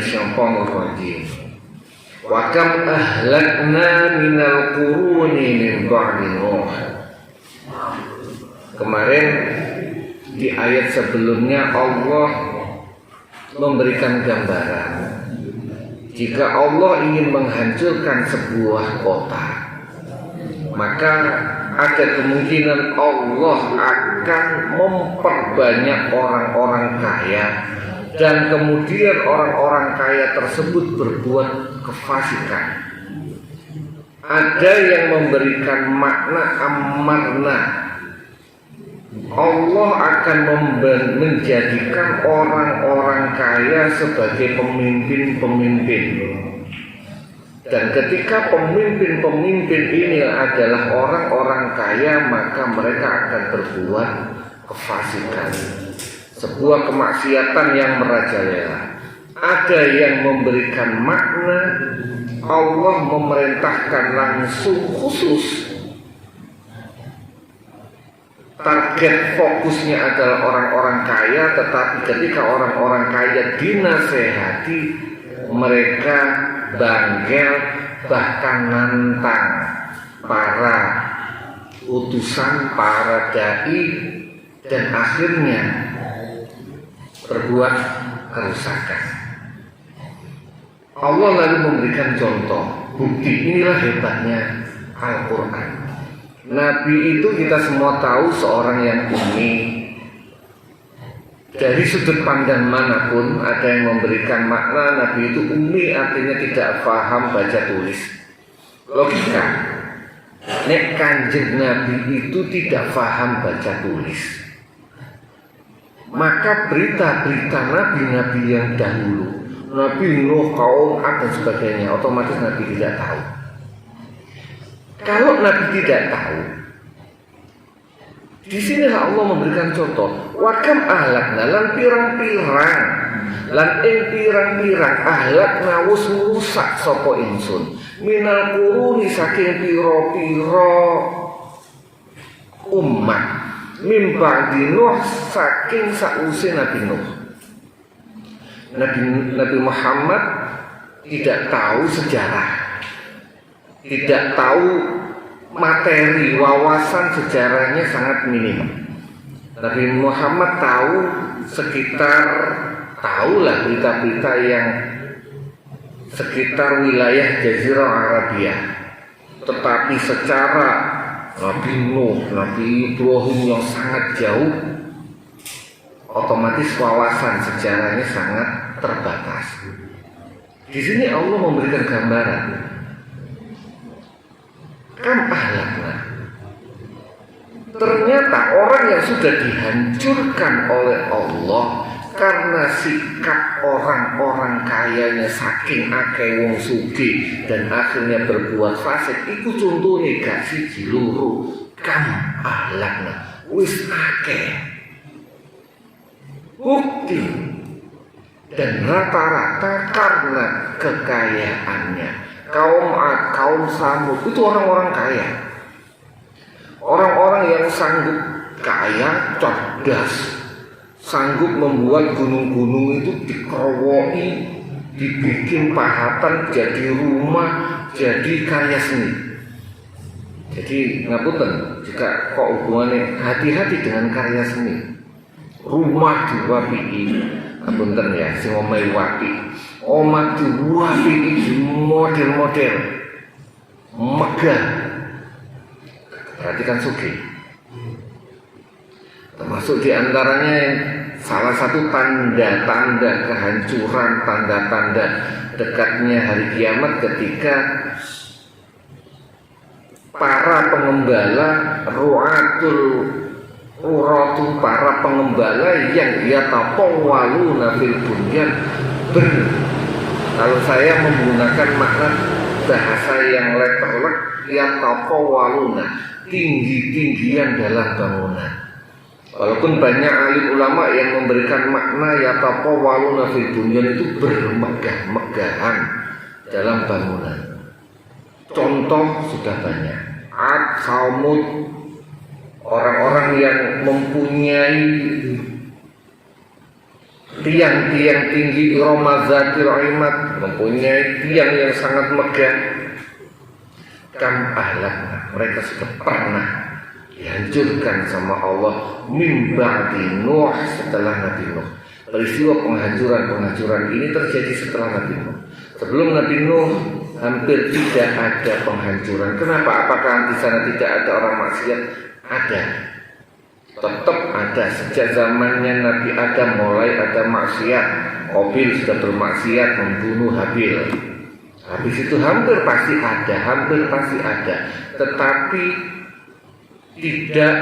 minasyaitonir rajim. Wa kam ahlakna minal quruni min ba'di Nuh. Kemarin di ayat sebelumnya Allah memberikan gambaran jika Allah ingin menghancurkan sebuah kota, maka ada kemungkinan Allah akan memperbanyak orang-orang kaya, dan kemudian orang-orang kaya tersebut berbuat kefasikan. Ada yang memberikan makna amarna, Allah akan menjadikan orang-orang kaya sebagai pemimpin-pemimpin. Dan ketika pemimpin-pemimpin ini adalah orang-orang kaya, maka mereka akan berbuat kefasikan, sebuah kemaksiatan yang merajalela. Ada yang memberikan makna Allah memerintahkan langsung khusus, target fokusnya adalah orang-orang kaya, tetapi ketika orang-orang kaya dinasehati, mereka bangkel, bahkan nantang para utusan, para dai, dan akhirnya berbuat kerusakan. Allah lalu memberikan contoh, bukti. Inilah hebatnya Al-Quran. Nabi itu kita semua tahu seorang yang ummi. Dari sudut pandang manapun ada yang memberikan makna Nabi itu ummi, artinya tidak paham baca tulis. Logika, nek Kanjeng Nabi itu tidak paham baca tulis, maka berita-berita nabi-nabi yang dahulu, Nabi Nuh, kaum Ad dan sebagainya, otomatis Nabi tidak tahu. Kalau Nabi tidak tahu, di sini Allah memberikan contoh. Wakam ahlakna lan pirang-pirang, lan ing pirang-pirang ahlakna wus rusak sapa ingsun. Minal quruni saking pira-pira umat, min ba'di Nuh saking sause Nabi Nuh. Nabi Muhammad tidak tahu sejarah, tidak tahu materi, wawasan sejarahnya sangat minim. Nabi Muhammad tahu sekitar, tahulah berita-berita yang sekitar wilayah Jazirah Arabia, tetapi secara Nabi Nuh, Nabi Ibrahim yang sangat jauh, otomatis wawasan sejarahnya sangat terbatas. Di sini Allah memberikan gambaran. Kam ahlakna, ternyata orang yang sudah dihancurkan oleh Allah karena sikap orang-orang kayanya saking akeh wong sugih dan akhirnya berbuat fasik. Iku contohnya gak siji loro. Kam ahlakna, wis akeh bukti, dan rata-rata karena kekayaannya. Kaum Ad, kaum Samud itu orang-orang kaya, orang-orang yang sanggup kaya, cerdas, sanggup membuat gunung-gunung itu dikerowoki, dibikin pahatan jadi rumah, jadi karya seni. Jadi ngapunten, jika kok hubungannya hati-hati dengan karya seni. Rumah diwapiki, ngapunten ya, sing omahe wapi. Omah diwapiki di model-model megah. Perhatikan sugih. Termasuk diantaranya salah satu tanda-tanda kehancuran, tanda-tanda dekatnya hari kiamat ketika para pengembala uratu, para pengembala yang yatapawwaluna fil bunyan, kalau saya menggunakan makna bahasa yang letterlek, yatapawwaluna, tinggi-tinggian dalam bangunan. Walaupun banyak alim ulama yang memberikan makna yatapawwaluna fil bunyan itu bermegah-megahan dalam bangunan. Contoh sudah banyak. Ad, Samud, orang-orang yang mempunyai tiang-tiang tinggi Ramazatil Imat, mempunyai tiang yang sangat megah. Kam ahlakna, mereka sudah pernah dihancurkan sama Allah min ba'di Nuh, setelah Nabi Nuh. Peristiwa penghancuran ini terjadi setelah Nabi Nuh. Sebelum Nabi Nuh hampir tidak ada penghancuran. Kenapa? Apakah di sana tidak ada orang maksiat? Ada. Tetap ada. Sejak zamannya Nabi Adam mulai ada maksiat. Qabil sudah bermaksiat membunuh Habil. Habis itu hampir pasti ada. Tetapi tidak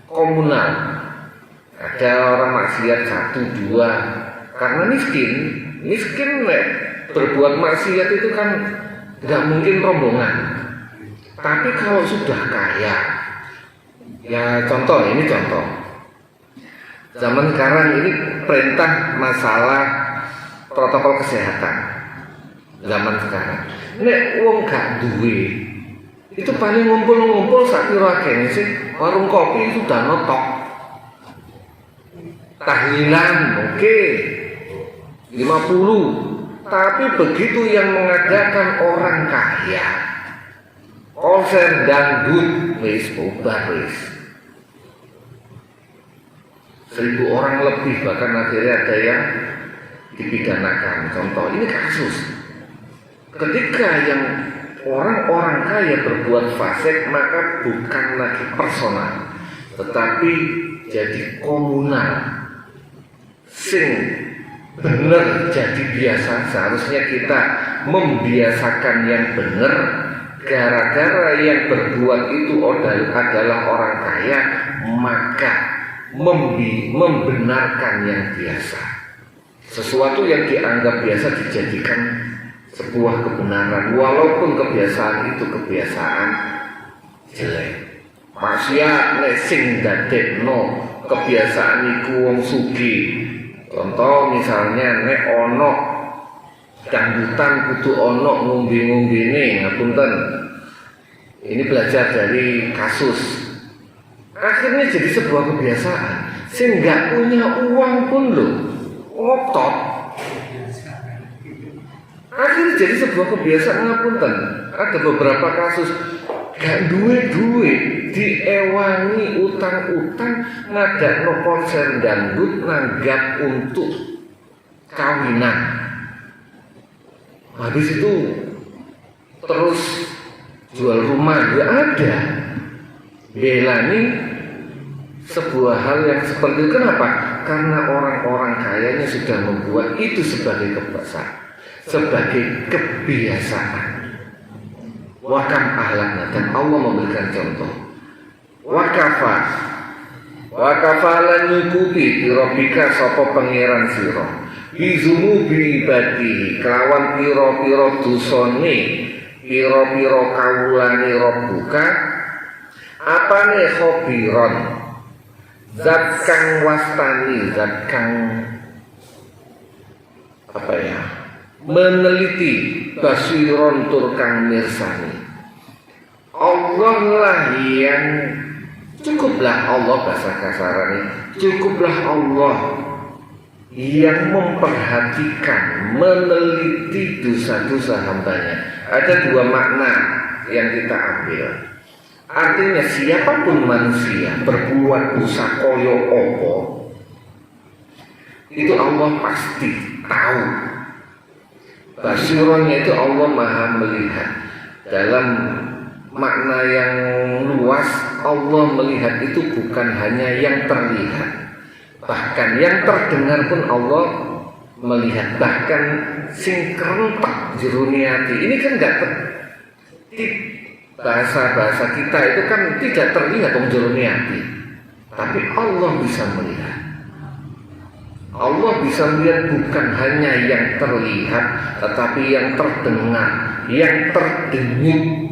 komunal. Ada orang maksiat 1, 2 karena miskin berbuat maksiat itu kan nggak mungkin rombongan. Tapi kalau sudah kaya, ya contoh zaman sekarang ini perintah masalah protokol kesehatan. Zaman sekarang nek wong gak duwe itu paling ngumpul sak pira akeh sih, warung kopi sudah notok. Tahlilan oke 50, tapi begitu yang mengadakan orang kaya, konser dangdut wis bubar wis 1000 orang lebih, bahkan akhirnya ada yang dipidanakan. Contoh ini kasus. Ketika yang orang-orang kaya berbuat fasik, maka bukan lagi personal, tetapi jadi komunal. Sing bener jadi biasa. Seharusnya kita membiasakan yang benar. Gara-gara yang berbuat itu adalah orang kaya, maka membenarkan yang biasa. Sesuatu yang dianggap biasa dijadikan sebuah kebenaran, walaupun kebiasaan itu kebiasaan jelek. Maksiat sing dadekno kebiasaan iku wong sugih. Contoh misalnya nek ono dangdutan kudu ono ngombe-ngombene, ngapunten. Ini belajar dari kasus. Akhirnya jadi sebuah kebiasaan. Sing nggak punya uang pun loh ngotot. Akhirnya jadi sebuah kebiasaan, ngapunten. Ada beberapa kasus gak duwe diewangi utang-utang ngadakno konser dangdut nanggap untuk kawinan. Habis itu terus jual rumah juga ada. Belani sebuah hal yang seperti itu. Kenapa? Karena orang-orang kayanya sudah membuat itu sebagai kebiasaan, sebagai kebiasaan. Wakam ahlakna, dan Allah memberikan contoh. Wakafa lan nyukupi birobika sapa pangeran sira bizunubi ibadi kelawan pira-pira dosane pira-pira kawulane Rabbuka apane khobiron zat kang wastani, zat kang meneliti, basiron tur kang mirsani. Allah lah yang cukuplah Allah, bahasa kasarannya cukuplah Allah yang memperhatikan, meneliti dosa-dosa hambanya. Ada dua makna yang kita ambil. Artinya siapapun manusia berbuat dosa koyo opo, itu Allah pasti tahu. Basironnya itu Allah maha melihat. Dalam makna yang luas, Allah melihat itu bukan hanya yang terlihat, bahkan yang terdengar pun Allah melihat. Bahkan sing kerentak jeruniati ini kan enggak bahasa kita itu kan tidak terlihat jeruniati, tapi Allah bisa melihat. Allah bisa melihat bukan hanya yang terlihat, tetapi yang terdengar, yang terdenyut.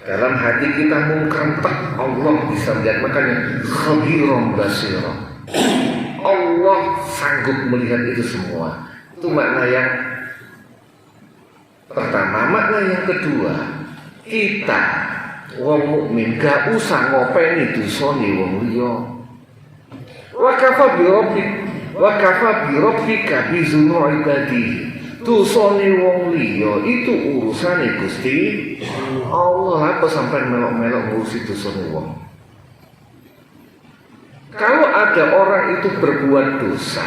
Dalam hati kita mungkrentek, Allah bisa melihat. Makanya khabiron basiro, Allah sanggup melihat itu semua. Itu makna yang pertama. Makna yang kedua, kita wong mukmin gak usah ngopeni dosane wong liya. Wa kafa bi rabbik Wa kafa bi rabbika bi dzunub ibadihi. Dosane wong liya itu urusane Gusti Allah. Apa sampai melok-melok ngurusi dosane wong? Kalau ada orang itu berbuat dosa,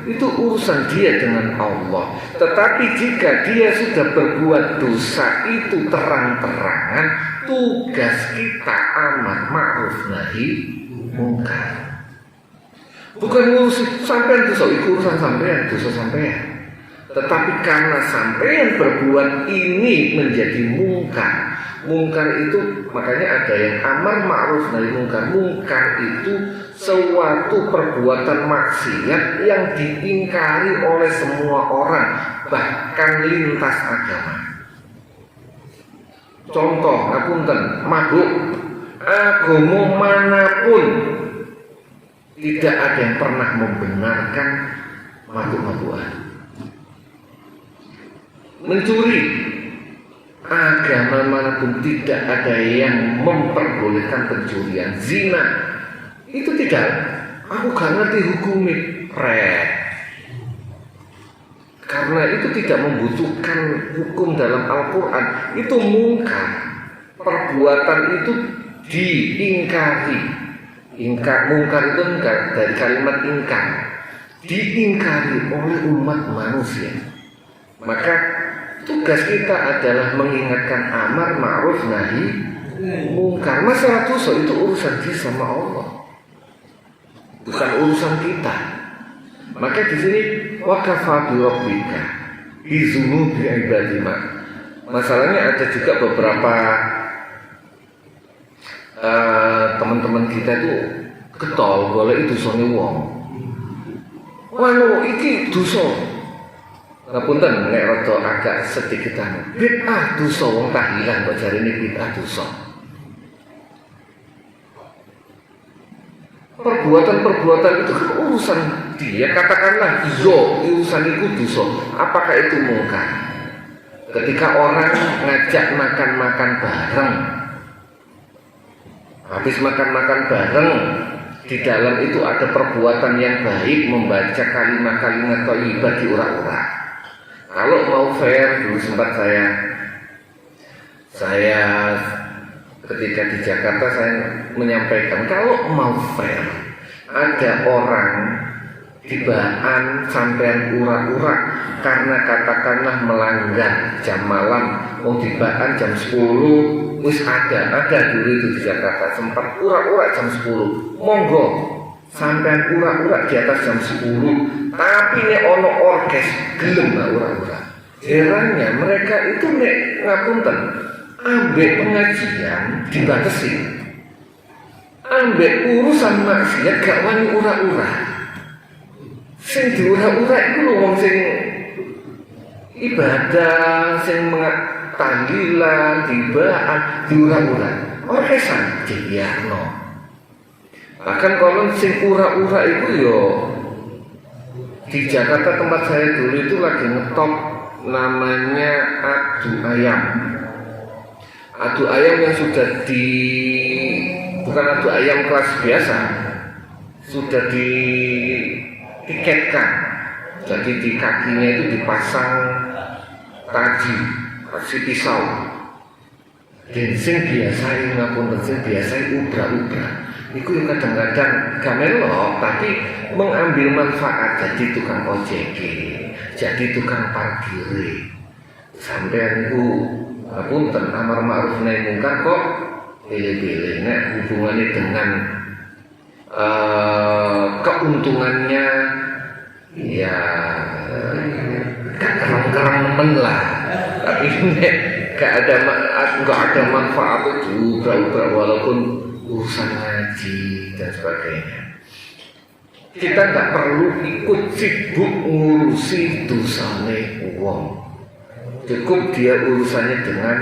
itu urusan dia dengan Allah. Tetapi jika dia sudah berbuat dosa itu terang-terangan, tugas kita amar ma'ruf nahi mungkar. Bukan ngurus sampean dosa, itu urusan sampean, dosa sampean. Tetapi karena sampean berbuat ini menjadi mungkar. Mungkar itu makanya ada yang amar ma'ruf nahi mungkar. Mungkar itu suatu perbuatan maksiat yang diingkari oleh semua orang, bahkan lintas agama. Contoh, ngapunten, mabuk. Agama manapun tidak ada yang pernah membenarkan mabuk-mabukan. Mencuri, agama manapun tidak ada yang memperbolehkan pencurian. Zina, itu tidak. Aku gak ngerti hukumnya, karena itu tidak membutuhkan hukum dalam Al-Quran. Itu mungkar. Perbuatan itu diingkari. Mungkar itu dari kalimat ingkar, diingkari oleh umat manusia. Maka tugas kita adalah mengingatkan amar ma'ruf nahi mungkar. Masalah dosa itu urusan dia sama Allah, bukan urusan kita. Maka di sini wakafa bi rabbika bi dzunubi ibadihi. Masalahnya ada juga beberapa teman-teman kita itu ketol golek dosane wong. Wano iki dosa. Ngapunten nek rada agak sedikit bid'ah dosa wong tahlilan kok jarine bid'ah dosa. Perbuatan-perbuatan itu kan urusan dia, katakanlah iya urusan itu dosa. Apakah itu mungkar? Ketika orang ngajak makan-makan bareng, habis makan-makan bareng, di dalam itu ada perbuatan yang baik, membaca kalimat-kalimat thayyibah di ura-ura. Kalau mau fair, dulu sempat saya ketika di Jakarta saya menyampaikan, kalau mau fair, ada orang tibaan sampean ura-ura karena katakanlah melanggar jam malam, mau tibaan jam 10, wis ada dulu itu di Jakarta sempat ura-ura jam 10, monggo sampean ura-ura di atas jam 10, tapi nek ono orkes gelem ura-ura. Herannya mereka itu nek ngapunten ambek pengajian dibatasi, ambek urusan maksiat gak wani ura-ura. Sing diura-ura itu lho wong sing ibadah, sing tahlilan, tibaan, diura-ura. Orkesan dibiarno. Bahkan kalau sing ura-ura itu yo di Jakarta tempat saya dulu itu lagi ngetop namanya adu ayam. Adu ayam yang sudah bukan adu ayam kelas biasa, sudah ditiketkan. Jadi di kakinya itu dipasang taji, pisau. Dan sing biasa ngapun sing biasa ubra-ubra. Iku yang kadang-kadang gak melok, tapi mengambil manfaat jadi tukang ojek, jadi tukang parkir. Sampai itu ngapunten amar ma'ruf nahi mungkar kok pilih-pilih. Nek hubungannya dengan keuntungannya ya gak kerang-kerang lah. Tapi nek gak ada manfaat itu ubra-ubra walaupun urusan ngaji dan sebagainya. Kita nggak perlu ikut sibuk ngurusi dosane wong. Cukup dia urusannya dengan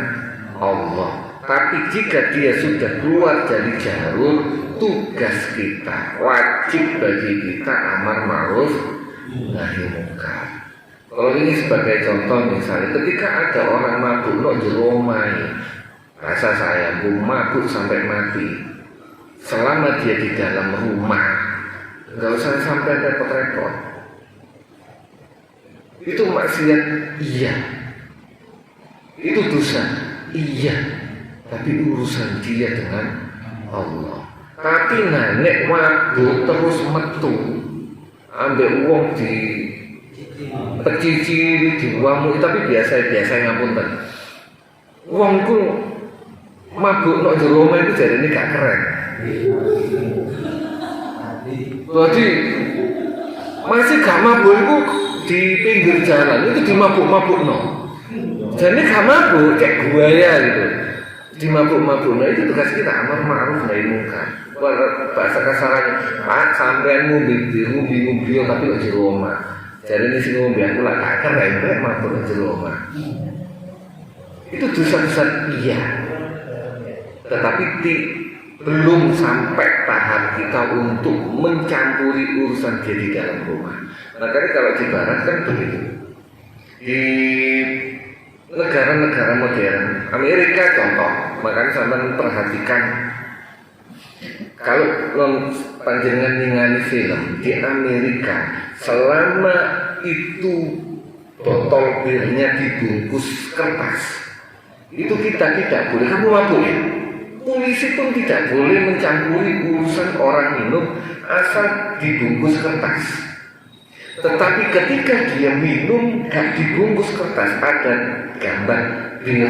Allah. Tapi jika dia sudah keluar dari jalur, tugas kita, wajib bagi kita amar ma'ruf nahi mungkar. Kalau ini sebagai contoh misalnya, ketika ada orang mabuk no jero omahe, rasa saya mabuk sampai mati. Selama dia di dalam rumah, nggak usah sampai repot-repot. Itu maksiat, iya. Itu dosa, iya. Tapi urusan dia dengan Allah. Tapi nek mabuk terus metu ambek wong di pecici diwamu, tapi biasa ngapunten. Wong ku mabuk nok jero omah iku jarene gak keren. Berarti masih gak mabuk iku di pinggir jalan itu dimabuk-mabukno. Jadi gak mabuk kayak buaya gitu. Dimabuk-mabukno itu tugas kita amar ma'ruf nahi munkar. Bahasa kasarnya, Pak sampean ngombe tapi kok jero omah. Jadi ini sing ngombe aku lak gak keren rek mabuk jero omah. Itu dosa besar, iya. Tetapi belum sampai tahap kita untuk mencampuri urusan dia di dalam rumah. Makanya kalau di barat kan begitu. Di negara-negara modern, Amerika contoh, makanya sampai perhatikan kalau panjenengan ningali film di Amerika, selama itu botol birnya dibungkus kertas, itu kita tidak boleh, kamu mabuk ya? Polisi pun tidak boleh mencampuri urusan orang minum asal dibungkus kertas. Tetapi ketika dia minum gak dibungkus kertas, ada gambar bir,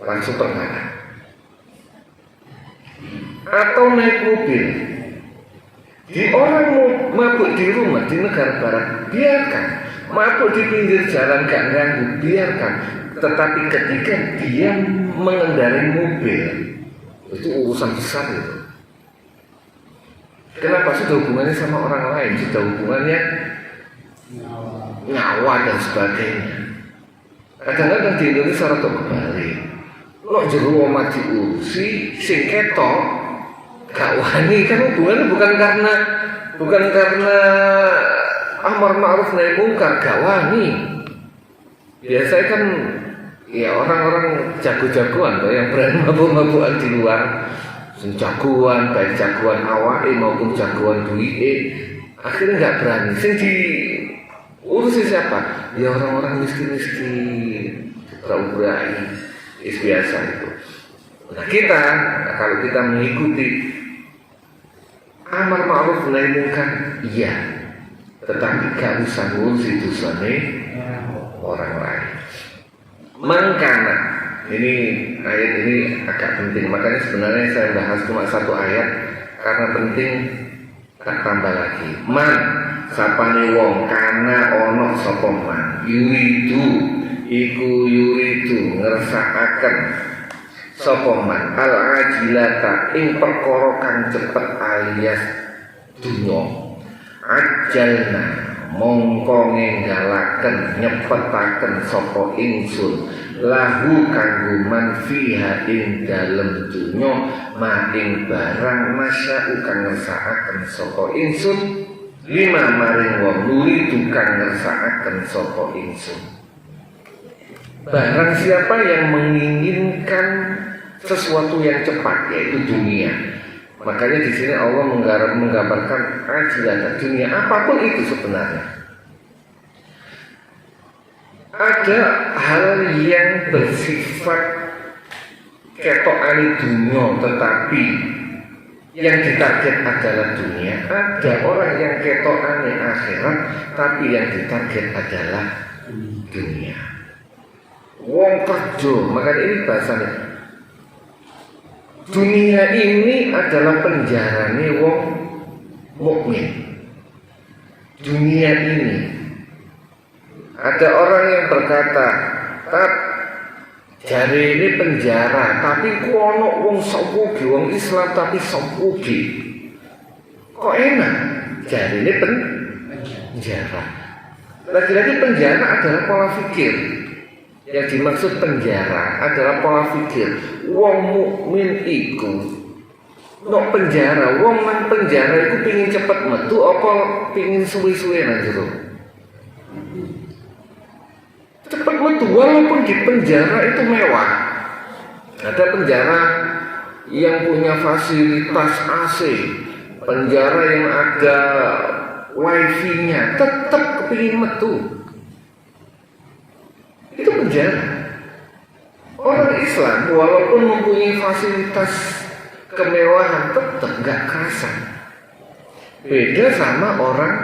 langsung tertangkap. Atau naik mobil, di orang mabuk di rumah di negara barat, biarkan. Mabuk di pinggir jalan gak ganggu, biarkan. Tetapi ketika dia mengendarai mobil, itu urusan besar itu. Kenapa? Sudah hubungannya sama orang lain, sudah hubungannya nyawa dan sebagainya. Kadang-kadang di Indonesia rada kebalik. Lo jero omah diurusi sing ketok gak wani, kan hubungannya bukan karena amar ma'ruf nahi munkar, gak wani. Biasanya kan ya orang-orang jago-jagoan tuh yang berani mabuk-mabukan di luar, jagoan, baik jagoan awake maupun jagoan duit, akhirnya nggak berani. Sing diurusi siapa? Ya orang-orang miskin-miskin, berurai, biasa itu. Nah kita, kalau kita mengikuti amar ma'ruf nahi munkar, iya, tetapi gak usah ngurusi dosane orang lain. Mangkana, ini ayat ini agak penting, makanya sebenarnya saya bahas cuma satu ayat karena penting, tak tambah lagi. Man sapane wong kana ono sapa man yuridu ngersakaken sapa man al ajilata ing perkara kang cepet alias dunya ajalna mongko ngenggalaken nyepetaken sapa ingsun lahu kanggo man fiha ing dalem dunya ma ing barang masya'u kang ngersakaken sapa ingsun lima maring wong nuri tukang ngersakaken sapa ingsun. Barang siapa yang menginginkan sesuatu yang cepat, yaitu dunia. Makanya di sini Allah menggambarkan ajilan dunia, apapun itu sebenarnya. Ada hal yang bersifat ketokani dunia, tetapi yang ditarget adalah dunia. Ada orang yang ketokani akhirat, tapi yang ditarget adalah dunia. Wong kerja, makanya ini bahasanya. Dunia ini adalah penjarane wong mukmin. Dunia ini ada orang yang berkata, jari ini penjara, tapi kuono wong sopugi, wong Islam tapi sopugi. Kok enak? Jari ini penjara. Lagi-lagi penjara adalah pola pikir. Yang dimaksud penjara adalah pola pikir. Wong mukmin iku nok penjara, wong nang penjara iku pingin cepet metu apa pingin suwe-suwe nang jero. Cepet metu walaupun di penjara itu mewah. Ada penjara yang punya fasilitas AC, penjara yang ada wifi-nya, tetap kepingin metu. penjara. Orang Islam walaupun mempunyai fasilitas kemewahan tetap nggak kerasan. Beda sama orang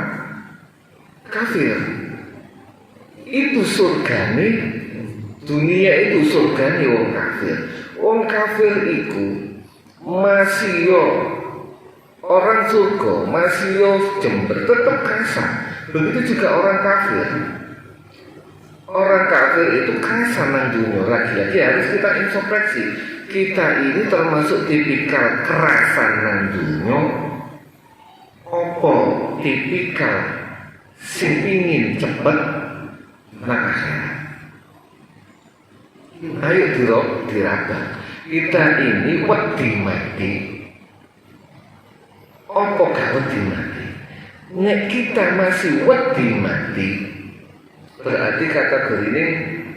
kafir. Itu surgane dunia, itu surgane wong kafir. Wong kafir itu masih yo orang surga, masih yo jember, tetap kerasan. Begitu juga orang kafir. Orang kafir itu kerasan nang dunia. Lagi-lagi harus kita introspeksi. Kita ini termasuk tipikal kerasan nang dunia, opo tipikal sing pingin cepet nang akhirat. Ayo diraba. Kita ini wedi mati. Opo gak wedi mati? Nek kita masih wedi mati, berarti kategori ini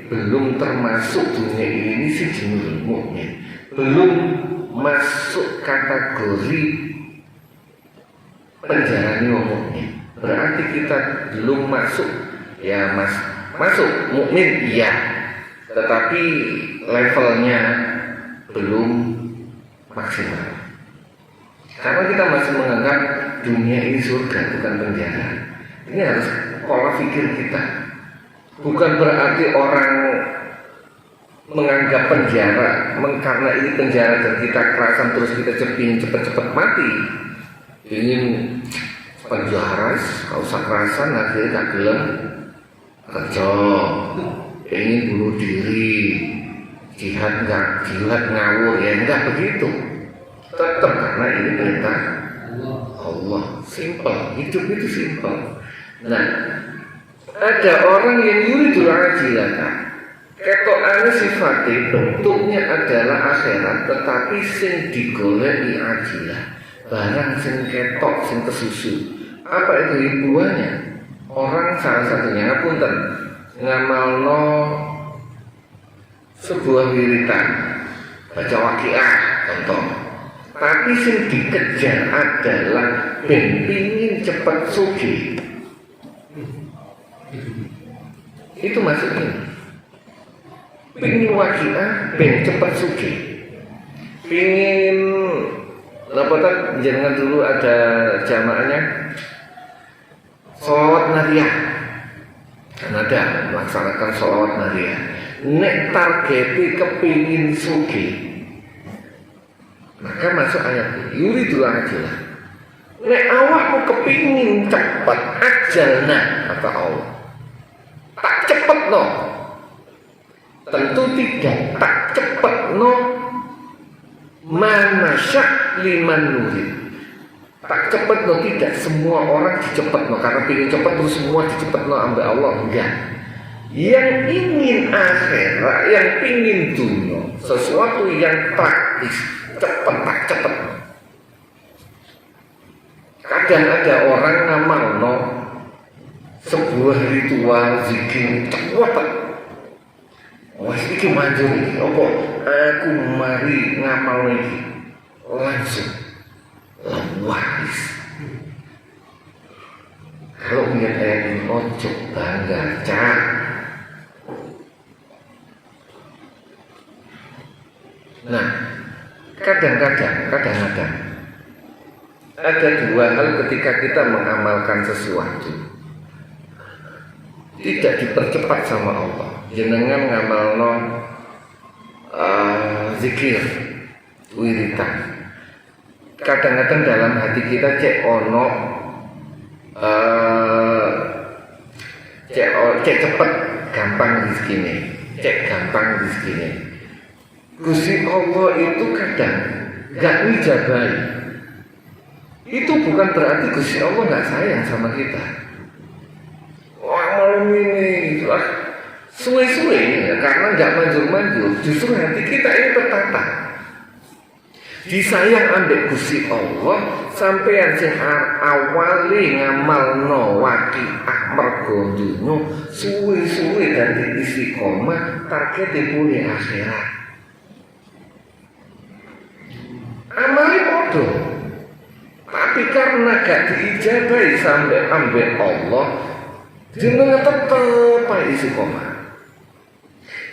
belum termasuk dunia ini si jinul mukmin, belum masuk kategori penjara mukmin. Berarti kita belum masuk, ya masuk mukmin iya, tetapi levelnya belum maksimal. Karena kita masih menganggap dunia ini surga, bukan penjara. Ini harus pola pikir kita. Bukan berarti orang menganggap penjara, karena ini penjara dan kita kerasan terus kita cepet-cepet mati. Ingin penjaras, gak usah kerasan, akhirnya gak gelem kerja. Ingin bunuh diri, jihad ngawur, ya enggak begitu. Tetap karena ini perintah Allah. Simple, hidup itu simple. Nah, ada orang yang yuridul ajilata, ketokane sifatnya bentuknya adalah akhirat, tetapi sing digoleki ajilah, barang sing ketok, sing kesusu. Apa itu hiburannya? Orang salah satunya ngapunten ngamalno sebuah wiritan, baca waqiah contoh. Tapi sing dikejar adalah ben pingin cepat sugih. Itu maksudnya. Pingin waqiah ben cepat sugih. Pingin apa jangan dulu ada jamaahnya sholawat nariyah. Kan ada melaksanakan sholawat nariyah. Nek targeti kepingin sugih, maka masuk ayat ini yuridul ajilah. Nek awakmu kepingin cepat ajalna, kata Allah, tak cepet no. Tentu tidak tak cepet no. Manasyak liman nurid. Tak cepet no, tidak semua orang dicepet no. Karena pingin cepet terus semua dicepet no ambil Allah, enggak. Yang ingin akhirat, yang pingin dunia, sesuatu yang praktis, cepet tak cepet. Kadang ada orang ngamal no sebuah ritual zikir cepet. Wah iki manjur iki apa? Aku mari ngamal iki langsung lawas. Kalau melihat ayat ini ojo bangga cak. Nah, kadang-kadang ada dua hal ketika kita mengamalkan sesuatu tidak dipercepat sama Allah. Jenengan ngamalno zikir wiritan. Kadang-kadang dalam hati kita cek ono cek cepet gampang rezekine, cek gampang rezekine. Gusti Allah itu kadang gak ngijabahi. Itu bukan berarti Gusti Allah gak sayang sama kita. Wah malam ini suwe-suwe ya, karena gak manjur-manjur. Justru hati kita ini tertata. Disayang ambek Gusti Allah sampeyan sing awali ngamalno waqiah mergo dunya suwe-suwe dadi istiqomah targete pune akhirat. Amali podo, tapi karena gak diijabahi sampai ambek Allah, jenengan tetep istiqomah.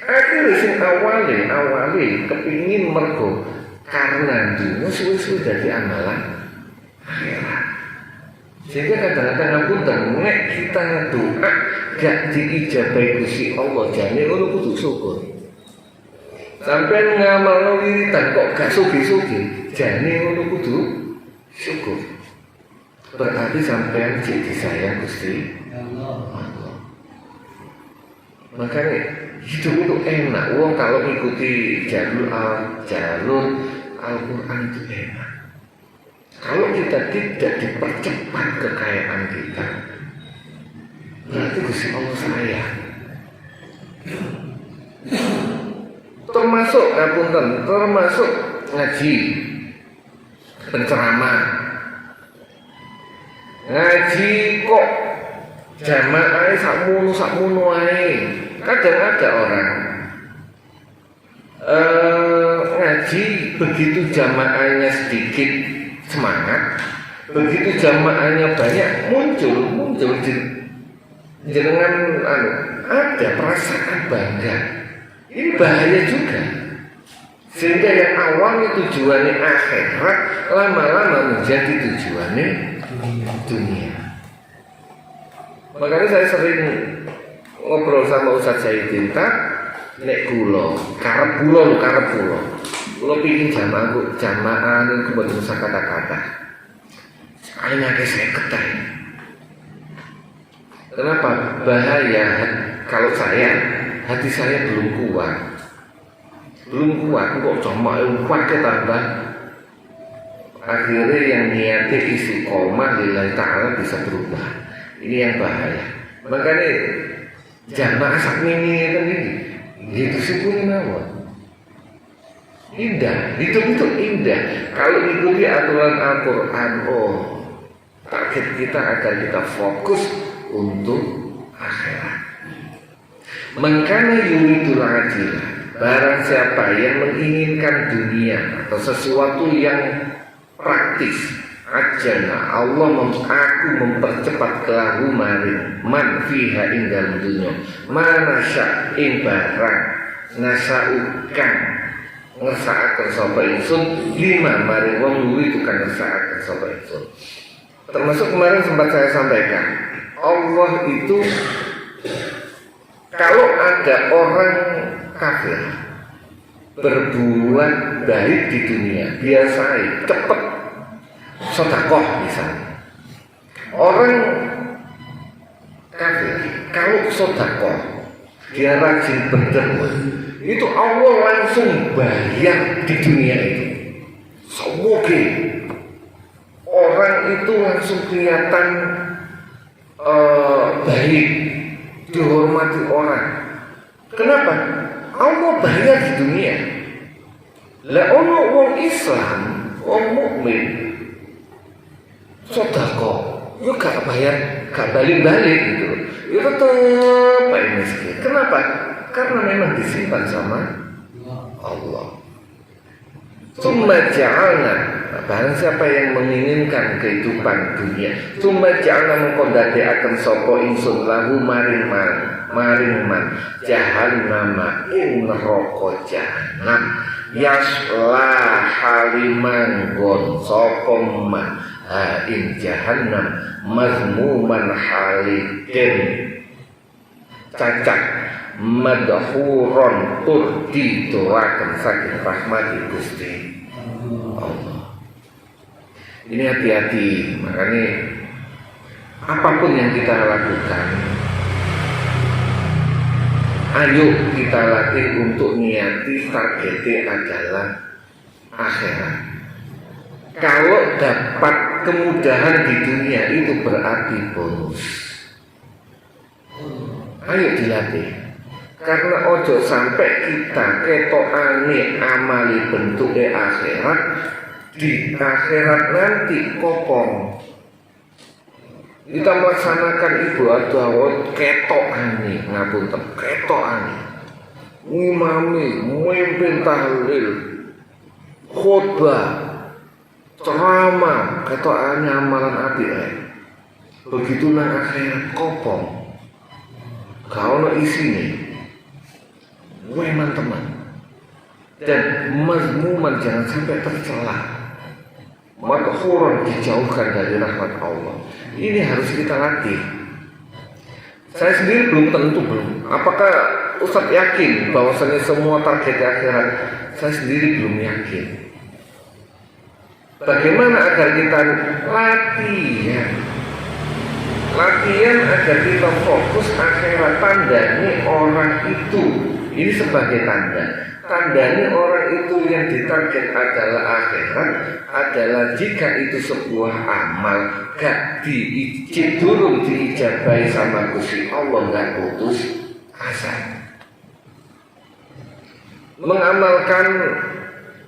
Akhirnya sing awale kepingin mergo karena dunia suwe-suwe dadi amalan akhirat. Sehingga kadang-kadang aku nek kita doa gak diijabahi Gusti Allah jane ngono kudu syukur. Sampai ngamalno wiridan kok gak sugih-sugih jane ngono kudu syukur. Berarti sampean jadi sayang Gusti Allah. Makanya hidup itu enak. Wong kalau mengikuti jalur Al-Quran itu enak. Kalau kita tidak dipercepat kekayaan kita, berarti Gusti Allah sayang. Termasuk ngaji, penceramah, ngaji kok jamaah sakmono ae. Kadang ada orang ngaji begitu jamaahnya sedikit semangat, begitu jamaahnya banyak muncul jenengan ada perasaan bangga. Ini bahaya juga. Sehingga yang awalnya tujuannya akhirat lama-lama menjadi tujuannya dunia. Makanya saya sering ngobrol sama Ustaz Zaidin tak nek kula karep kula pingin jamaah ning kemudian kata-kata paling akeh 50. Kenapa? Bahaya kalau hati saya belum kuat kok cuma kuat ketambah akhirnya yang niatnya istiqomah lillahi ta'ala bisa berubah. Ini yang bahaya. Makanya jamaah sakmini kan ini itu syukurin mawon. Indah, hidup itu indah. Kalau ikuti aturan Al-Quran, target kita agar kita fokus untuk akhirat. Makanya yuridul ajilah. Barang siapa yang menginginkan dunia atau sesuatu yang praktis, ajana Allah aku mempercepat kelahu maring man fiha inggal dunya mana sya'in barang nasa'ukan ngersa'akan sapa insun lima maring wong luwi tukang ngersa'akan sapa insun. Termasuk kemarin sempat saya sampaikan, Allah itu kalau ada orang kafir berbuat baik di dunia biasanya cepat sedekah misalnya. Orang kafir kalau sedekah dia rajin berderma itu Allah langsung bayar di dunia itu. Semoga orang itu langsung kelihatan baik, dihormati orang. Kenapa? Allah bayar di dunia. Lah ono wong Islam, wong mukmin sedekah, yo gak bayar, gak balik-balik gitu. Yo tetep baik miskin. Kenapa? Karena memang disimpan sama Allah. Summa ja'alna, barang siapa yang menginginkan kehidupan dunia, summa ja'alna mengkodate akan sopo insun lahu maring man jahannama ing neraka jahannam yasla halimanggon sopo man ing jahannam mazmuman halikin cacat madhuron tur ditolakan saking rahmati Gusti Allah. Ini hati-hati, makanya apapun yang kita lakukan, ayo kita latih untuk niati targetnya adalah akhirat. Kalau dapat kemudahan di dunia itu berarti bonus. Ayo dilatih. Karena ojo sampai kita ketokane amali bentuknya akhirat, di akhirat nanti kopong. Kita melaksanakan ibadah ketokane, ngapunten, ketokane. Ngimami, memimpin tahlil, khutbah, ceramah, ketokane amalan apik. Begitu nang akhirat kopong. Gak ono isine. weman teman. Dan mazmuman jangan sampai tercela. Madhuran dijauhkan dari rahmat Allah. Ini harus kita latih. Saya sendiri belum tentu apakah Ustadz yakin bahwasanya semua target akhirat? Saya sendiri belum yakin. Bagaimana agar kita latihan agar kita fokus akhirat. Tandanya orang itu, ini sebagai tandanya orang itu yang ditarget adalah akhirat, adalah jika itu sebuah amal gak durung diijabahi sama Gusti Allah, gak putus asa. Mengamalkan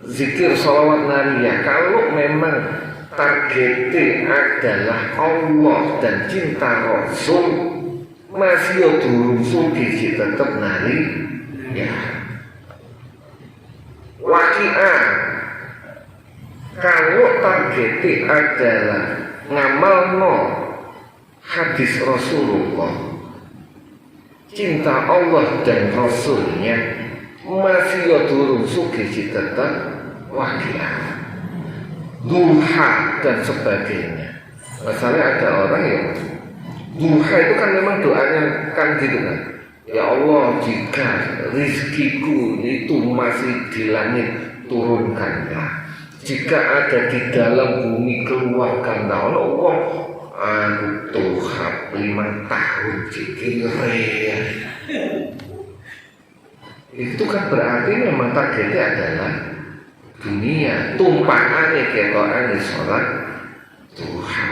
zikir sholawat nariyah, kalau memang targetnya adalah Allah dan cinta Rasul, masih durung sugi tetap nari ya. Waki'ah, kalau targetnya adalah ngamalno hadis Rasulullah, cinta Allah dan Rasulnya, masih durung sugi tetap waki'ah. Duha dan sebagainya. Masalahnya ada orang yang duha itu kan memang doanya kan gitu kan. Ya Allah, jika rizkiku itu masih di langit, turunkanlah. Jika ada di dalam bumi, keluarkanlah. Allah, aku Tuhan 5 tahun cikir. Itu kan berarti memang targetnya adalah dunia, tumpahannya ketokane sholat duha.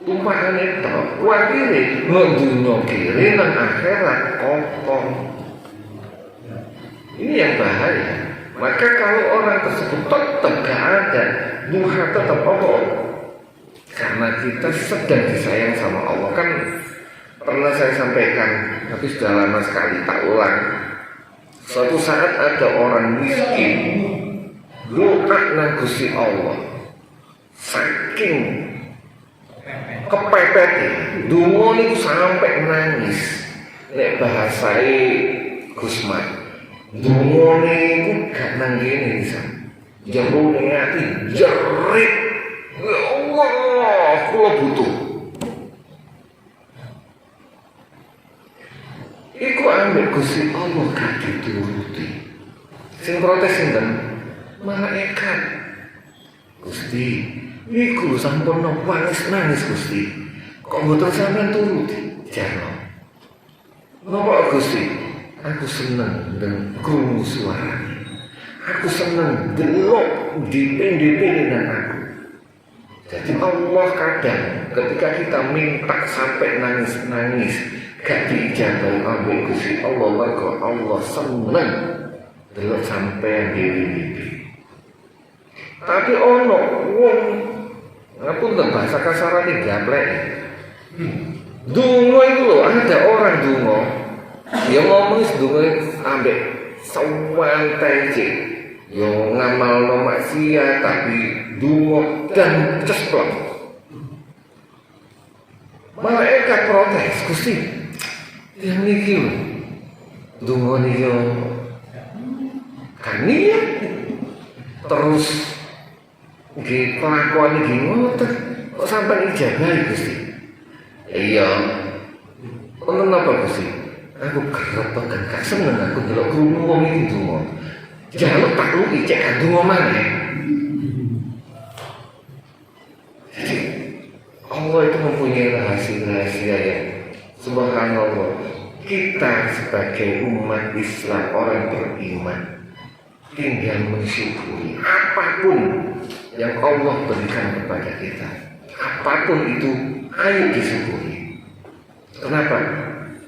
Tumpahannya itu wakile ngedunya kiri dan akhirat kosong. Ini yang bahaya. Maka kalau orang tersebut tetap gak ada duha, tetap apa? Karena kita sedang disayang sama Allah. Kan pernah saya sampaikan, tapi sudah lama sekali, tak ulang. Suatu saat ada orang miskin doa nang Gusti Allah, saking kepepet dungo niku sampai nangis. Nek bahasai Gusman, dungo niku gak nang kene bisa jero ning ati jerit, ya Allah kula butuh. Iku ambek Gusti Allah gak dituruti. Sing protes sinten? Malaikat. Gusti, iku sampun nangis Gusti. Kok mboten sampean turuti? Jarno. Napa Gusti? Aku seneng dengan krungu suarane. Aku seneng delok dipende-pende nang aku. Jadi Allah kadang ketika kita minta sampai nangis-nangis gak diijabahi oleh Gusti Allah, maka Allah seneng delok sampean diri. Tapi ono wong ngapunten bahasa kasarane gaplek. Donga itu loh, ada orang donga ya ngomong donga ambek sawantai cek. Yo ngamalno maksiat tapi donga dan cesplok. Malaikat protes, Gusti. Yang niki lho. Donga niki yo kan niat terus nggih kelakuan iki ngoten kok sampean ijabahi Gusti. Iya. Ono napa Gusti? Aku kerepotan gak seneng aku delok krungu wong iki donga. Jaluk tak luki cek kan donga maneh. Jadi Allah itu mempunyai rahasia-rahasia yang subhanallah. Kita sebagai umat Islam, orang beriman, tinggal mensyukuri apapun yang Allah berikan kepada kita. Apapun itu, ayo disyukuri. Kenapa?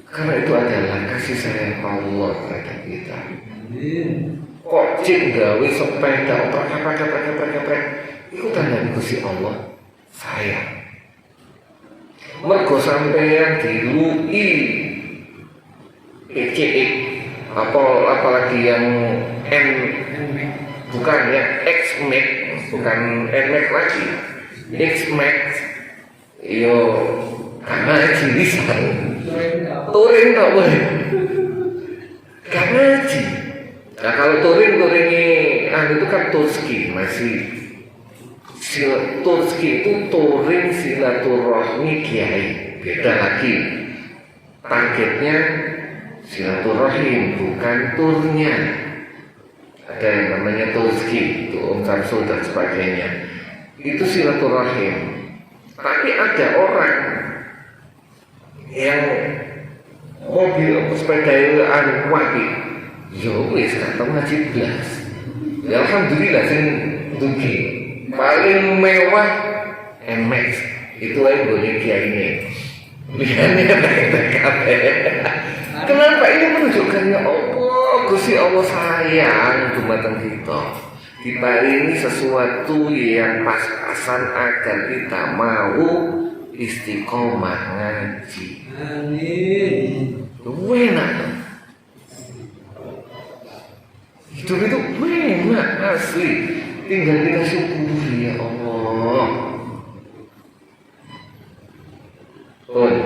Karena itu adalah kasih sayang Allah kepada kita. Kok cik gawe sepeda oprek itu tanda Gusti Allah sayang. Mergo sampeyan dilui PCX apalagi yang N bukan yang X-Max, bukan N-Max lagi, X-Max yo karena jilisan turis touring tak boleh. Gak ngaji. Nah kalau touring itu kan Turski masih. Turski itu touring silaturahmi kiai, beda lagi. Targetnya silaturahim bukan turnya. Ada yang namanya Turski, itu Om Samsul dan sebagainya. Itu silaturahim. Tapi ada orang yang mobil sepeda itu wapi, yo wis kata ngaji blas. Ya alhamdulillah sing dugi paling mewah MX itu aja boleh kiainya. Lihatnya TKP. Kenapa ini menunjukkannya Allah, Gusti Allah sayang dumateng kita. Diparingi sesuatu yang pas-pasan agar kita mau istiqomah ngaji. Amin. Enak. Hidup itu enak asli. Tinggal kita syukuri ya Allah. Pun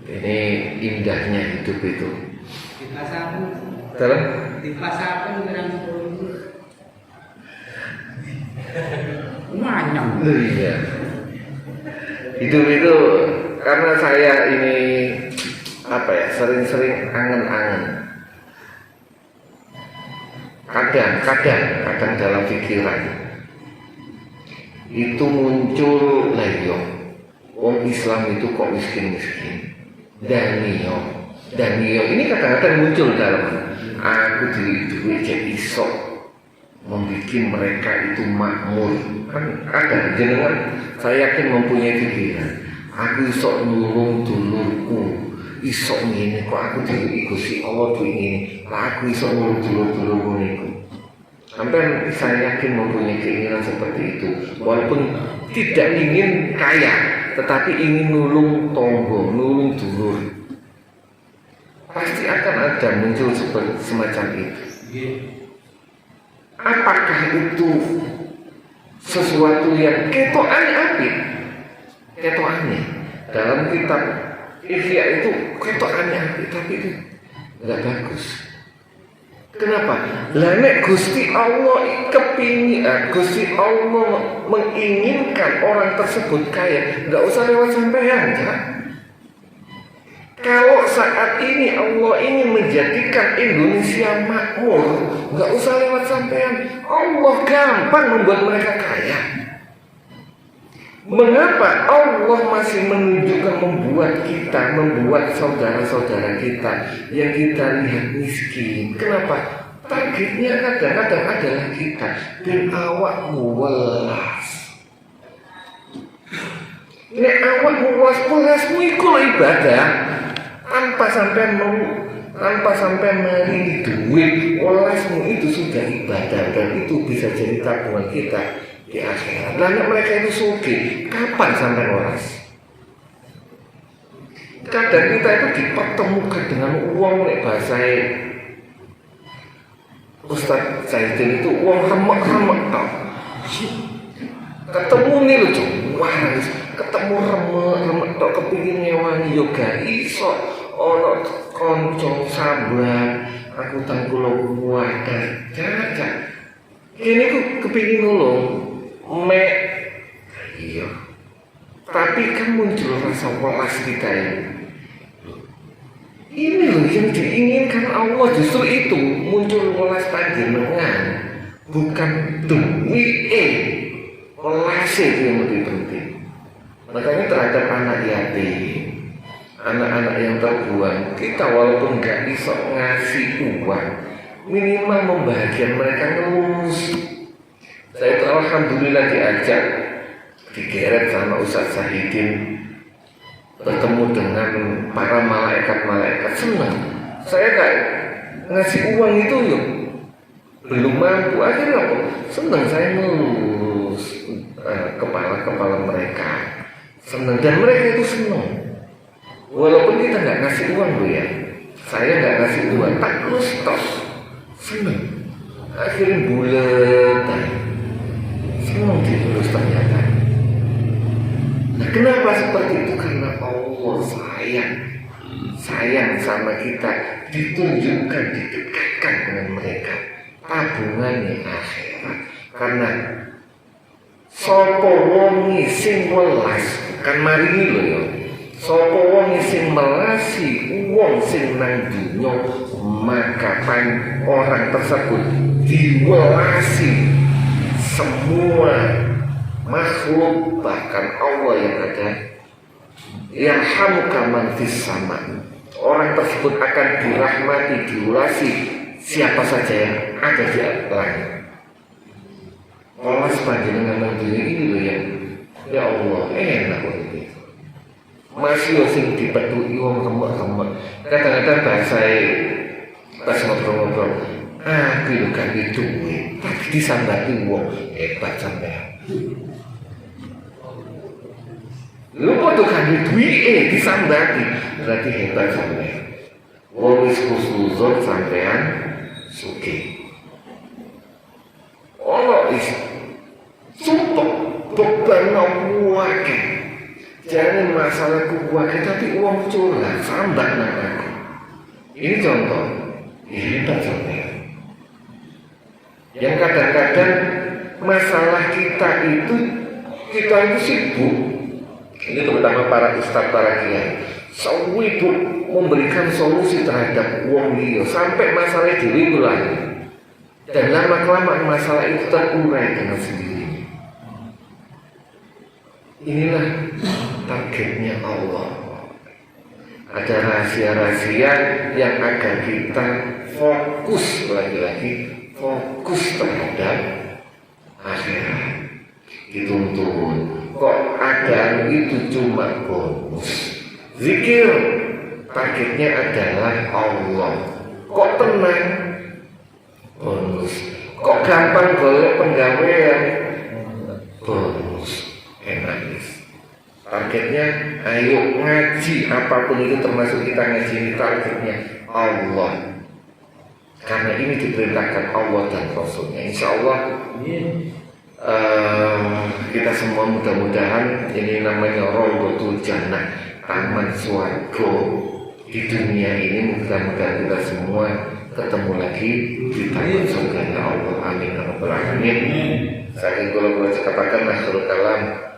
ini indahnya hidup itu. Dalam dipasarkan dengan 10.000. Manyam. Iya. Hidup itu karena saya ini sering-sering angen-angen. Kadang dalam pikiran itu muncul layong. Wong Islam itu kok miskin-miskin. Danio ini kadang-kadang muncul dalam aku diri cek iso membuat mereka itu makmur. Kan ada jenengan saya yakin mempunyai pikiran. Aku iso nulung dulurku, iso ngene kok aku diri Gusti Allah tuh ini. Aku iso nulung dulur-dulurku niku. Sampai saya yakin mempunyai keinginan seperti itu. Walaupun tidak ingin kaya, tetapi ingin nulung tonggo, nulung dulur. Pasti akan ada muncul semacam itu. Apakah itu sesuatu yang ketokane apik? Ketokane dalam kitab Ihya itu ketokane apik, tapi itu enggak bagus. Kenapa? Lah nek Gusti Allah kepingin, Gusti Allah menginginkan orang tersebut kaya, enggak usah lewat sampean, ya. Kalau saat ini Allah ingin menjadikan Indonesia makmur, nggak usah lewat sampean. Allah gampang membuat mereka kaya. Mengapa Allah masih menunjukkan membuat saudara-saudara kita yang kita lihat miskin? Kenapa? Targetnya kadang-kadang adalah kita. Dan awakmu welas. Nek awakmu welasmu iku ibadah. Tanpa sampai meri duit, welasmu itu sudah ibadah dan itu bisa jadi tabungan kita di akhirat. Lalu mereka itu sugih, kapan sampai welas? Kadang kita itu dipertemukan dengan uang nek bahasa Ustaz Zaidin itu uang remek-remek tau. Ketemu nih lucu, wah ketemu remek tok kepingin ngewangi yoga iso ono konco sabar aku tanggulo wadah jajan ini ku kepingin nulung iya tapi kan muncul rasa welas kita ini loh yang diinginkan Allah, justru itu muncul welas panjenengan bukan duit welas itu yang lebih penting. Makanya terhadap anak yatim, anak-anak yang terbuang, kita walaupun gak bisa ngasih uang, minimal membahagiakan mereka ngelus. Saya itu alhamdulillah diajak, digeret sama Ustaz Zahidin, bertemu dengan para malaikat-malaikat, senang. Saya gak ngasih uang itu yuk, belum mampu, akhirnya apa? Senang saya ngelus kepala-kepala mereka. Senang dan mereka itu senang. Walaupun kita nggak ngasih uang loh ya, saya nggak ngasih uang, tak terus stop, senang. Akhirnya bulat, senang terus ternyata. Nah kenapa seperti itu? Karena Allah Allah sayang sama kita, ditunjukkan, didekatkan dengan mereka. Tabungannya akhirat. Karena sapa wong sing welas kan maringi lho ya. Sapa wong sing melasi wong sing nang dunya, maka orang tersebut diwelasi semua makhluk, bahkan Allah yang ada. Yarhamuka man fis sama. Orang tersebut akan dirahmati, diulasi siapa saja yang ada di langit. Allah sepanjang nang dunia ini loh ya Allah enak begitu. Masih sing dipetui wong remek-remek. Kadang-kadang bahasa pas ngobrol-ngobrol, aku lho kan duwe, tapi disambati wong hebat sampean. Lu padha kan duwe disambati, berarti hebat sampean. Wong wis khusnuzon sampean sugih. Allah is sumpah beban wakil. Jangan masalahku wakil, tapi uang curhat sambat nang aku. Ini contoh. Ini tak contoh. Yang kadang-kadang masalah kita itu sibuk. Ini terutama para ustadz, para kiai. Sibuk memberikan solusi terhadap uang dia sampai masalah diri lagi. Dan lama-kelamaan masalah itu terurai dengan sendiri. Inilah targetnya Allah. Ada rahasia-rahasia yang agar kita fokus, lagi-lagi fokus terhadap akhirat. Dituntun. Kok ada itu cuma bonus. Zikir targetnya adalah Allah. Kok tenang? Bonus. Kok gampang golek penggawean? Bonus. Enak. Targetnya ayo ngaji, apapun itu termasuk kita ngaji, ini targetnya Allah. Karena ini diperintahkan Allah dan Rasulnya. Insya Allah kita semua mudah-mudahan ini namanya Rawdatul Jannah, taman swarga di dunia ini. Mudah-mudahan kita semua ketemu lagi di taman surga Allah. Amin ya rabbal alamin. Saking kula katakan akhirul kalam.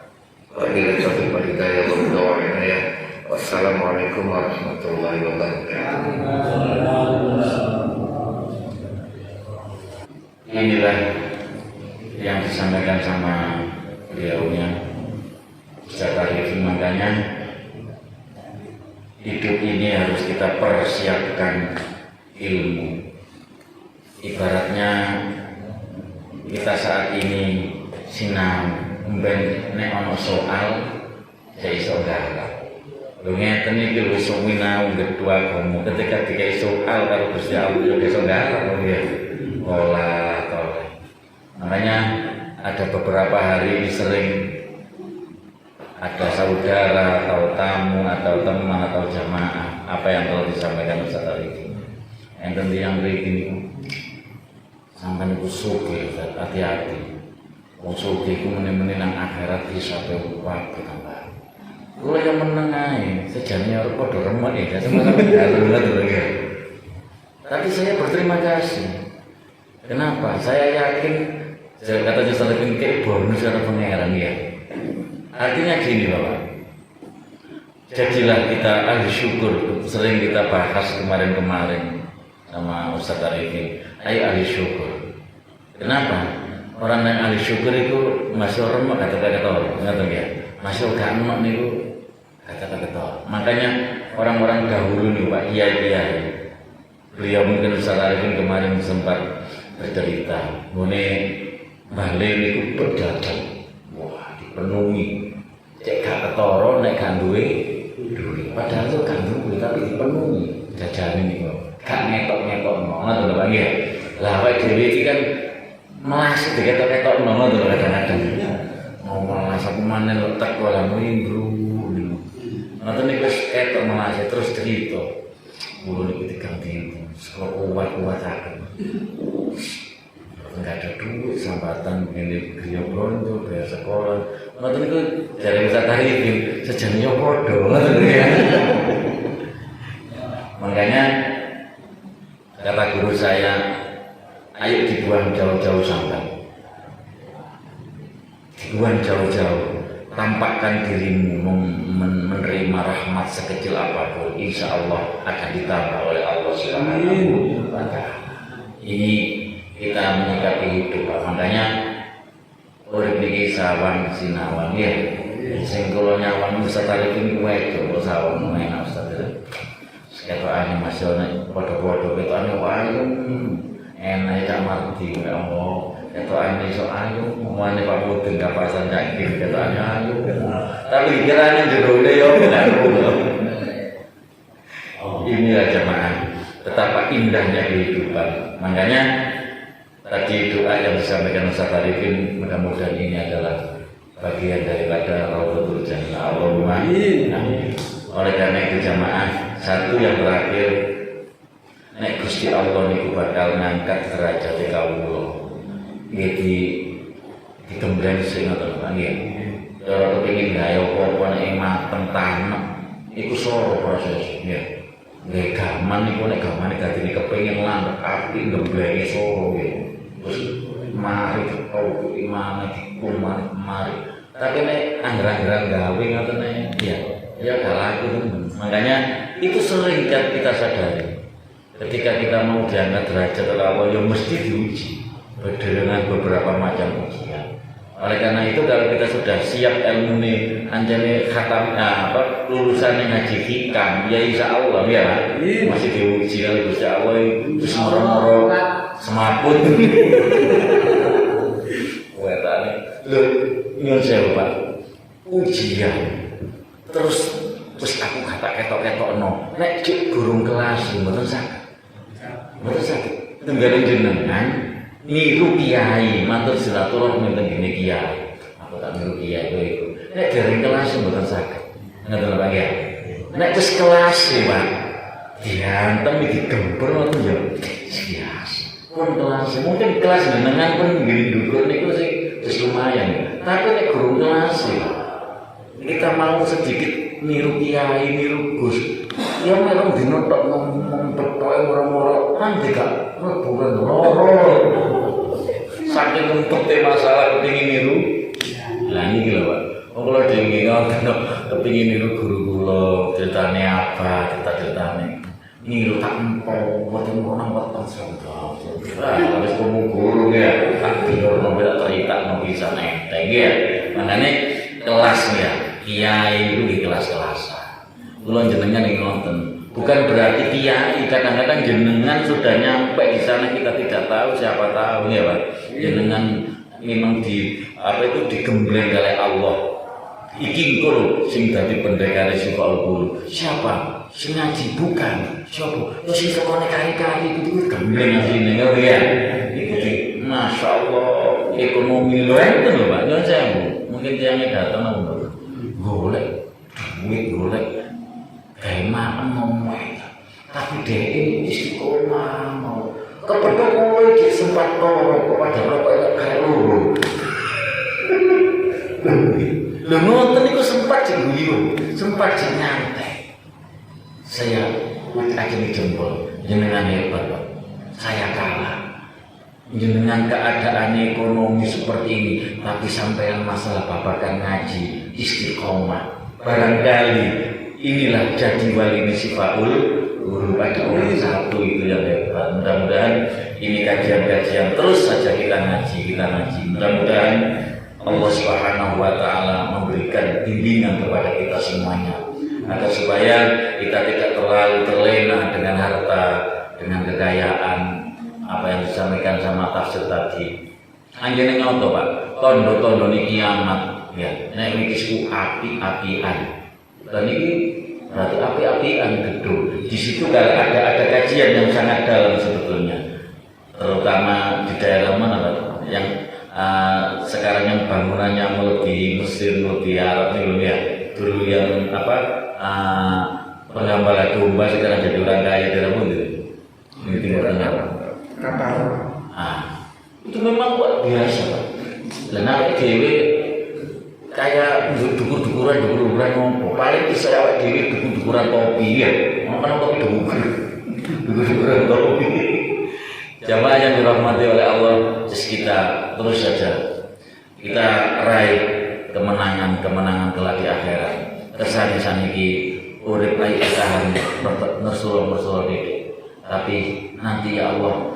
Wassalamualaikum warahmatullahi wabarakatuh. Inilah yang disampaikan sama beliaunya Ustaz Arifin. Makanya hidup ini harus kita persiapkan ilmu. Ibaratnya kita saat ini sinau mben nek ana soal ya iso garap. Lho ngeten iki lho suminau kedua kamu ketika dikai soal karo Gusti Allah ya iso garap ya. Olah toleh. Makanya ada beberapa hari sering ada saudara atau tamu atau teman atau jamaah apa yang telah disampaikan Ustaz Arifin. Enten yang begini sampai niku sugih, hati-hati. Wong sugih ku meneh-meneh nang akhirat bisa wae tambah. Kula yang meneng ae, sejane arep padha remek ya, sama-sama dalem ya. Tapi saya berterima kasih. Kenapa? Saya yakin, kata Ustaz Arifin kayak bonus karo pangeran ya. Artinya gini Bapak. Jadilah kita ahli syukur, sering kita bahas kemarin-kemarin sama Ustaz Arifin. Ayo ahli syukur. Kenapa? Orang yang ahli syukur itu masih remek kata-kata orang, ngerti ya? Masih gak enak niku kata-kata. Makanya orang-orang dahulu nih Pak Kiai, beliau mungkin Ustaz Arifin kemarin sempat bercerita, ngene balik niku berdagang, wah dipenuhi, cek gak ketara nek gak duwe duit. Padahal itu gak duwe tapi dipenuhi jajane niku, gak ngetok-ngetok ngono to Pak ya. Lah awake dhewe iki kan malas diketok-ketok ngono to kadang-kadang. Mau malas aku maneh lho teko lah minggu. Ngoten niku wis ketok malas terus cerita. Mulu niku diganti kuat-kuat akan. nggak ada duit, sambatan ini griya bronto, bayar sekolah. Ngoten niku jare Ustaz Arifin sejane yo padha ngoten ya. Makanya kata guru saya, ayo dibuang jauh-jauh sampai. Dibuang jauh-jauh, tampakkan dirimu menerima rahmat sekecil apapun, insya Allah akan ditambah oleh Allah Subhanahu wa Ta'ala. Ini kita menyikapi hidup, makanya urip iki sawan sinawan ya. Sing kula nyawan Ustaz Arifin kuwe to sawan menak Ustaz. Ketokane masih padha-padha ketokane ayu. Enak tak mati ya Allah. Ketokane iso ayu, omane Pak Mudin kapasan yakin ketokane ayu. Tapi kirane jerone yo benar. Inilah jemaah, betapa indahnya kehidupan. Makanya tadi doa yang disampaikan Ustaz Arifin, mudah-mudahan ini adalah bagian daripada Raudhatul Jannah. Allahumma amin. Oleh karena itu jamaah, satu yang terakhir, nek Gusti Allah niku bakal ngangkat derajat kawula. Jadi digembleng sing ngoten nggih. Cara kepengin gawe apa-apa nek mateng tanem, iku soro proses nggih. Nek gaman niku nek gamane dadine kepengin landhep api gemblenge soro nggih. Terus mari kau imane dikuman mari. Tapi nek anggar-anggar gawe ngoten ya gak laku teman. Makanya itu sering kita sadari. Ketika kita mau diangkat derajat oleh Allah, ya mesti diuji dengan beberapa macam ujian. Oleh karena itu kalau kita sudah siap ilmu nih, anjane khatam lulusan ngaji hikam, ya insya Allah ya masih diuji oleh Gusti Allah itu moro-moro semaput. Wetane, lho nyuwun sewu Pak. Ujian. Terus aku kata ketok-ketokno, nek cek gurung kelas mboten saged. Mboten saged. Tenggaling jenengan niru kiai, matur silaturahmi teng gene kiai. Aku tak niru kiai kowe iku. Nek dereng kelas mboten saged. Ngoten Pak ya. Nek wis kelas Pak, diantem digember ngoten ya. Biasa. Pun kelas, mungkin kelas jenengan pun nggih ndukur niku sing wis lumayan. Tapi nek gurung kelas kita mau sedikit niru kiai, niru Gus. Ya memang dinotok ngomong petoke moro-moro nanti gak bukan loro. Saking umpete masalah kepengin niru. Lah niki lho Pak. Wong kula dhewe ngoten kepengin niru guru kula, ceritane apa, cerita-ceritane. Niru tak empol, boten ono weteng sangka. Wis guru ya, tak biyorno tak cerita bisa enteng ya. Makane kelasnya kiai itu di kelas-kelasan. Kula jenengan ing nonton. Bukan berarti kiai, kadang-kadang jenengan sudah nyampe di sana kita tidak tahu, siapa tahu ya Pak. Jenengan memang digembleng oleh Allah. Iki kok sing dadi pendekare sifat guru. Siapa? Sing ngaji bukan. Siapa? Ya sing sekone kari-kari itu gembleng asline ya. Iki Masya Allah ekonomi lho enten lho Pak. Nyuwun sewu. Mungkin tiyangnya datang golek duit golek kayak makan ngomong tapi dia istiqomah mau kepedok mulai dia sempat tolong kepada rokok kayak lulu lu nonton itu sempat jengguyu sempat nyantai saya aja dijempol jenengan hebat Pak saya kalah jenengan keadaan ekonomi seperti ini tapi sampai masalah babakan ngaji istiqomah barangkali inilah jadi wali sifaul guru pada orang satu itu yang hebat. Mudah-mudahan ini kajian-kajian terus saja kita ngaji mudah-mudahan Allah Subhanahu wa Ta'ala memberikan bimbingan kepada kita semuanya agar supaya kita tidak terlalu terlena dengan harta, dengan kekayaan apa yang disampaikan sama tafsir tadi. Anjene ngono Pak, tondo-tondo niki kiamat ya, nek iki api-apian. Dan ini berarti api-apian gedung. Di situ ada kajian yang sangat dalam sebetulnya. Terutama di daerah mana Pak? Yang sekarang yang bangunannya melebihi Mesir, melebihi Arab nih ya. Dulu yang penggembala domba sekarang jadi orang kaya daerah pun itu. Ini Timur Tengah. Kapal. Itu kopi ya, mana kopi dukur, kopi. Jamaah yang dirahmati oleh Allah, kita terus saja kita raih kemenangan kelak di akhirat. Kesan iki urip baik tahan bersul ini. Tapi nanti ya Allah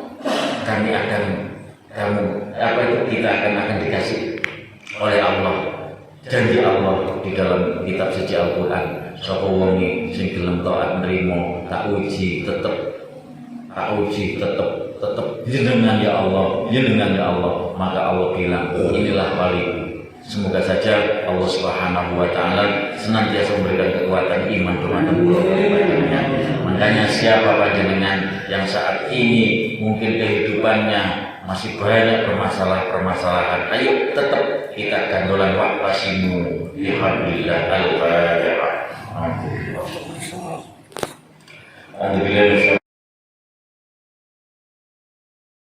kami akan kita akan dikasih oleh Allah. Janji Allah di dalam kitab suci Al-Qur'an, sapa wonge sing gelem taat nrimo tak uji tetep jenengan ya Allah, maka Allah bilang inilah waliku. Semoga saja Allah Subhanahu wa taala senantiasa memberikan kekuatan iman kepada kula panjenengan. Makanya siapa panjenengan yang saat ini mungkin kehidupannya masih banyak permasalahan, ayo tetap kita gandolan waqtasimu bihablillah al-fatihah. Alhamdulillah.